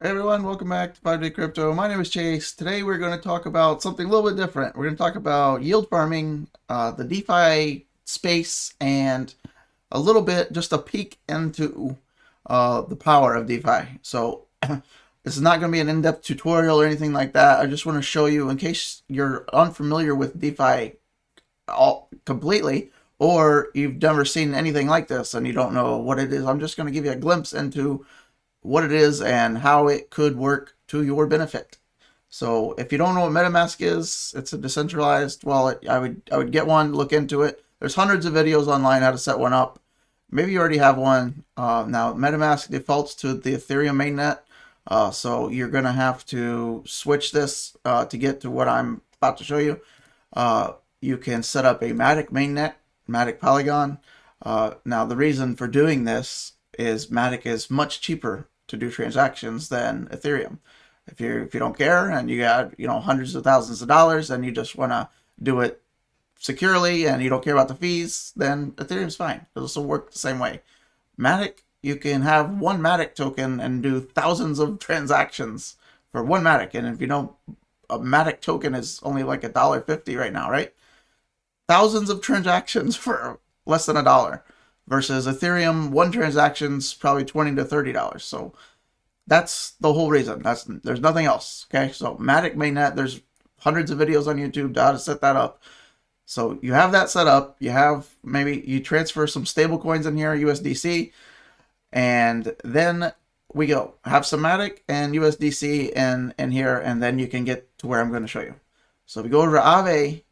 Hey everyone, welcome back to 5-Day Crypto. My name is Chase. Today we're going to talk about something a little bit different. We're going to talk about yield farming, the DeFi space, and a little bit, just a peek into the power of DeFi. So this is not going to be an in-depth tutorial or anything like that. I just want to show you, in case you're unfamiliar with DeFi all completely, or you've never seen anything like this and you don't know what it is. I'm just going to give you a glimpse into what it is and how it could work to your benefit. So if you don't know what MetaMask is, it's a decentralized wallet. I would get one, look into it. There's hundreds of videos online how to set one up. Maybe you already have one. Now MetaMask defaults to the Ethereum mainnet, so you're gonna have to switch this to get to what I'm about to show you. You can set up a MATIC mainnet, MATIC Polygon. Now the reason for doing this is MATIC is much cheaper to do transactions than Ethereum. If you don't care and you got hundreds of thousands of dollars and you just want to do it securely and you don't care about the fees, then Ethereum's fine. It'll still work the same way. MATIC, you can have one MATIC token and do thousands of transactions for one MATIC. And if you know, a MATIC token is only like $1.50 right now, right? Thousands of transactions for less than $1. Versus Ethereum, one transaction's probably $20 to $30. So that's the whole reason. There's nothing else. Okay, so MATIC mainnet, there's hundreds of videos on YouTube to how to set that up. So you have that set up. You have, maybe you transfer some stable coins in here, USDC, and then we go have some MATIC and USDC in here, and then you can get to where I'm going to show you. So we go over to AAVE,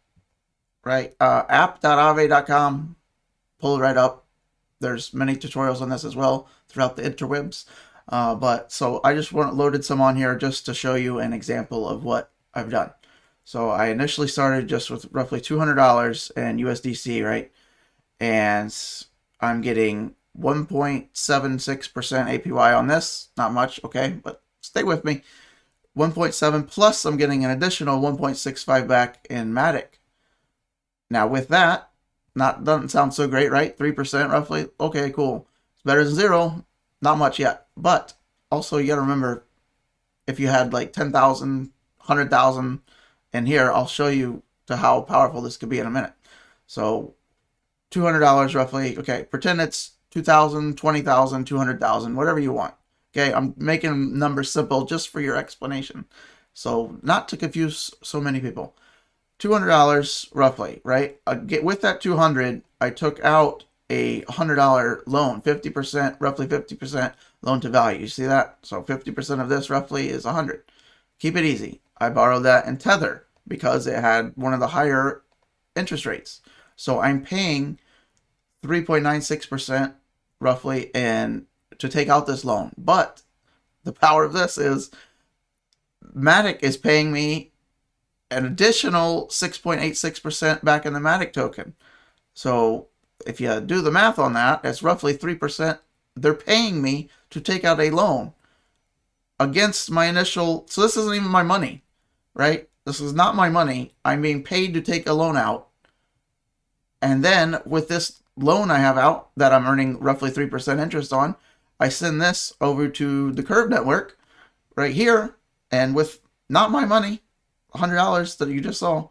right? App.aave.com, pull it right up. There's many tutorials on this as well throughout the interwebs. But so I just loaded some on here just to show you an example of what I've done. So I initially started just with roughly $200 in USDC, right? And I'm getting 1.76% APY on this. Not much, okay, but stay with me. 1.7 plus I'm getting an additional 1.65 back in MATIC. Now with that, doesn't sound so great, right? 3% roughly. Okay, cool. It's better than zero. Not much yet. But also you gotta remember, if you had like 10,000, 100,000 in here, I'll show you to how powerful this could be in a minute. So $200 roughly. Okay, pretend it's 2,000, 20,000, 200,000, whatever you want. Okay, I'm making numbers simple just for your explanation. So not to confuse so many people. $200 roughly, right? With that 200, I took out a $100 loan, 50%, roughly 50% loan to value. You see that? So 50% of this roughly is 100. Keep it easy. I borrowed that in Tether because it had one of the higher interest rates. So I'm paying 3.96% roughly to take out this loan. But the power of this is MATIC is paying me an additional 6.86% back in the MATIC token. So if you do the math on that, it's roughly 3%. They're paying me to take out a loan against my initial. So this isn't even my money, right? This is not my money. I'm being paid to take a loan out. And then with this loan I have out that I'm earning roughly 3% interest on, I send this over to the Curve network right here. And with not my money, $100 that you just saw,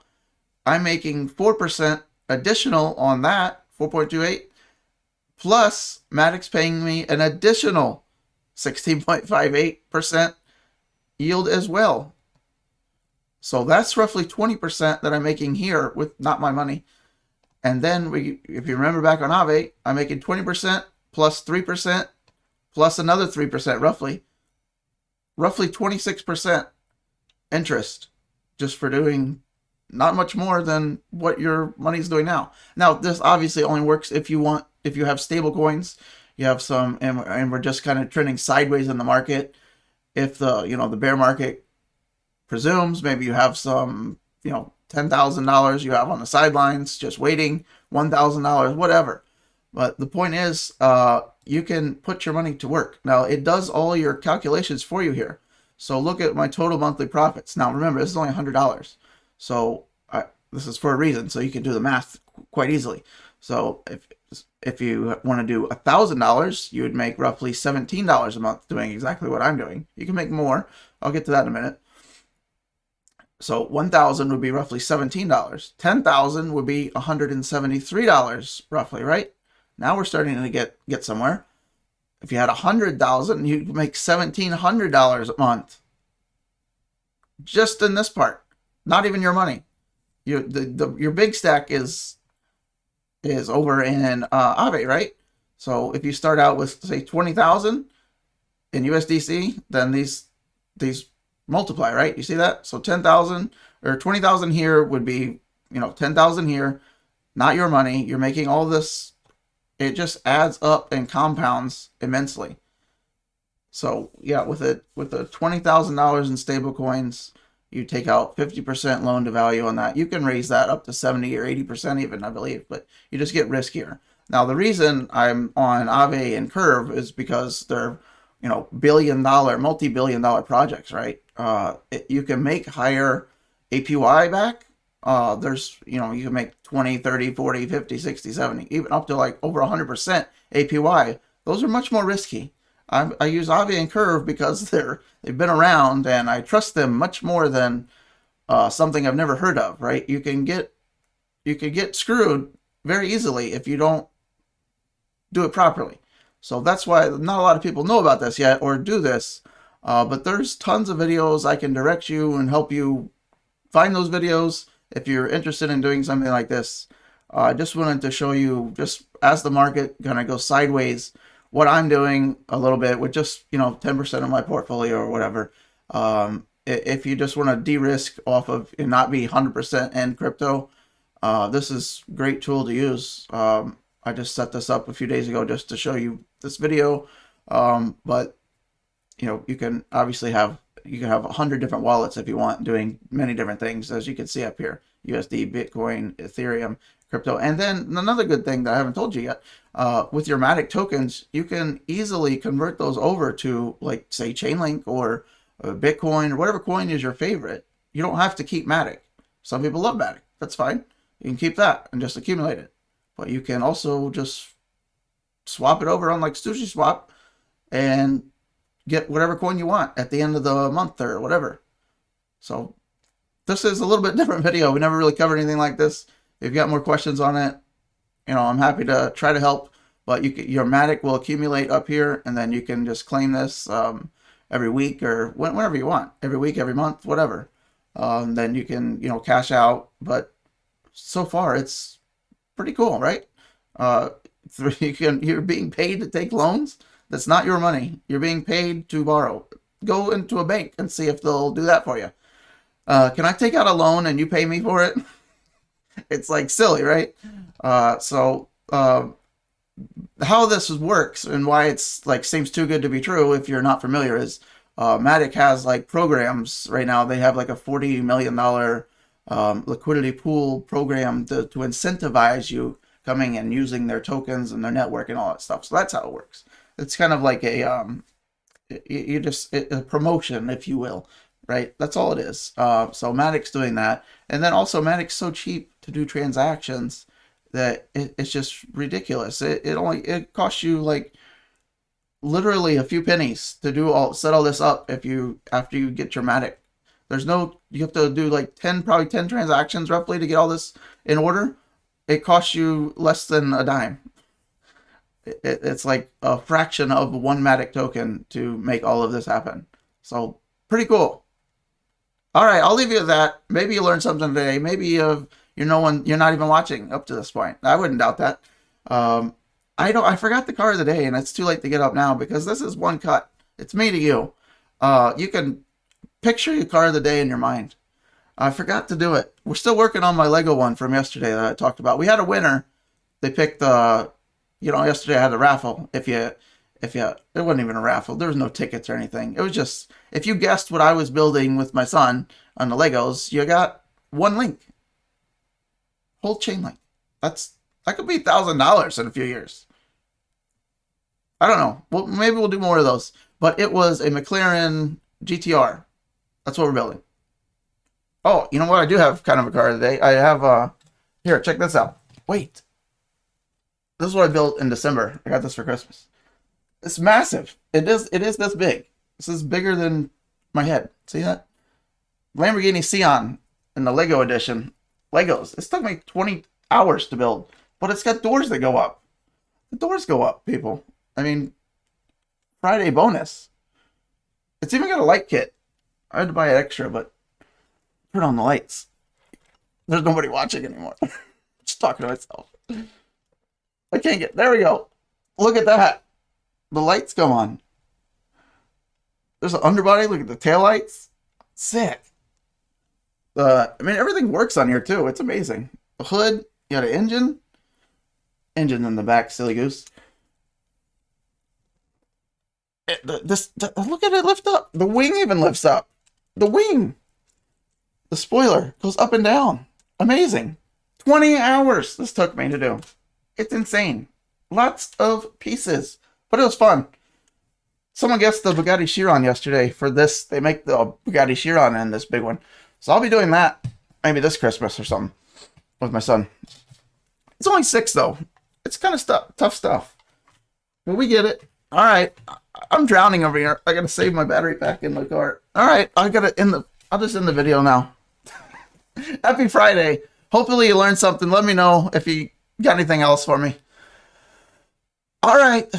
I'm making 4% additional on that, 4.28, plus MATIC's paying me an additional 16.58% yield as well. So that's roughly 20% that I'm making here with not my money. And then if you remember back on AAVE, I'm making 20% plus 3% plus another 3%, roughly 26% interest, just for doing not much more than what your money's doing now. Now, this obviously only works if you have stable coins, you have some, and we're just kind of trending sideways in the market. If the bear market presumes, maybe you have some, $10,000 you have on the sidelines, just waiting, $1,000, whatever. But the point is, you can put your money to work. Now, it does all your calculations for you here. So look at my total monthly profits. Now remember, this is only $100. So this is for a reason. So you can do the math quite easily. So if you want to do $1,000, you would make roughly $17 a month doing exactly what I'm doing. You can make more. I'll get to that in a minute. So 1,000 would be roughly $17. 10,000 would be $173 roughly, right? Now we're starting to get somewhere. If you had 100,000, you'd make $1,700 a month. Just in this part, not even your money. Your big stack is over in AAVE, right? So if you start out with say 20,000 in USDC, then these multiply, right? You see that? So 10,000 or 20,000 here would be, 10,000 here, not your money. You're making all this. It just adds up and compounds immensely. So yeah, with the $20,000 in stable coins, you take out 50% loan to value on that. You can raise that up to 70 or 80% even, I believe, but you just get riskier. Now, the reason I'm on AAVE and Curve is because they're, billion-dollar, multi-billion-dollar projects, right? You can make higher APY back. There's, you can make 20, 30, 40, 50, 60, 70, even up to like over 100% APY. Those are much more risky. I use AAVE and Curve because they've been around and I trust them much more than something I've never heard of, right? You can get screwed very easily if you don't do it properly. So that's why not a lot of people know about this yet or do this. But there's tons of videos. I can direct you and help you find those videos if you're interested in doing something like this. I just wanted to show you, just as the market kind of goes sideways, what I'm doing a little bit with just 10% of my portfolio or whatever. If you just want to de-risk off of and not be 100% in crypto, this is a great tool to use. I just set this up a few days ago just to show you this video. But you can obviously have 100 different wallets if you want, doing many different things, as you can see up here: USD, Bitcoin, Ethereum, crypto. And then another good thing that I haven't told you yet, with your MATIC tokens, you can easily convert those over to, like, say, Chainlink or Bitcoin or whatever coin is your favorite. You don't have to keep MATIC. Some people love MATIC. That's fine. You can keep that and just accumulate it. But you can also just swap it over on like SushiSwap and get whatever coin you want at the end of the month or whatever. So this is a little bit different video. We never really covered anything like this. If you've got more questions on it, I'm happy to try to help. But your MATIC will accumulate up here, and then you can just claim this every week or whenever you want. Every week, every month, whatever. Then you can, cash out. But so far, it's pretty cool, right? You're being paid to take loans. That's not your money. You're being paid to borrow. Go into a bank and see if they'll do that for you. Can I take out a loan and you pay me for it? It's like silly, right? So how this works and why it's like seems too good to be true if you're not familiar is MATIC has like programs right now. They have like a $40 million liquidity pool program to incentivize you coming and using their tokens and their network and all that stuff. So that's how it works. It's kind of like a promotion, if you will, right? That's all it is. So MATIC's doing that, and then also MATIC's so cheap to do transactions that it's just ridiculous. It costs you like literally a few pennies to set all this up after you get your MATIC. You have to do like probably 10 transactions roughly to get all this in order. It costs you less than a dime. It's like a fraction of one MATIC token to make all of this happen. So pretty cool. All right, I'll leave you with that. Maybe you learned something today. Maybe you're not even watching up to this point. I wouldn't doubt that. I forgot the car of the day, and it's too late to get up now because this is one cut. It's me to you. You can picture your car of the day in your mind. I forgot to do it. We're still working on my Lego one from yesterday that I talked about. We had a winner. They picked yesterday I had a raffle. It wasn't even a raffle. There was no tickets or anything. It was just, if you guessed what I was building with my son on the Legos, you got one link. Whole chain link. That could be $1,000 in a few years. I don't know. Well, maybe we'll do more of those. But it was a McLaren GTR. That's what we're building. Oh, you know what? I do have kind of a car today. I have, here, check this out. Wait. This is what I built in December. I got this for Christmas. It's massive. It is this big. This is bigger than my head. See that? Lamborghini Sion in the Lego edition. Legos. This took me 20 hours to build. But it's got doors that go up. The doors go up, people. I mean, Friday bonus. It's even got a light kit. I had to buy it extra, but turn on the lights. There's nobody watching anymore. Just talking to myself. I can't get... There we go. Look at that. The lights go on. There's an underbody. Look at the taillights. Sick. I mean, everything works on here, too. It's amazing. The hood. You got an engine. Engine in the back. Silly goose. Look at it lift up. The wing even lifts up. The wing. The spoiler goes up and down. Amazing. 20 hours this took me to do. It's insane. Lots of pieces. But it was fun. Someone guessed the Bugatti Chiron yesterday for this. They make the Bugatti Chiron in this big one. So I'll be doing that maybe this Christmas or something with my son. It's only 6 though. It's kind of tough stuff. But we get it. All right. I'm drowning over here. I got to save my battery pack in the car. All right. I'll just end the video now. Happy Friday. Hopefully you learned something. Let me know if you got anything else for me. All right.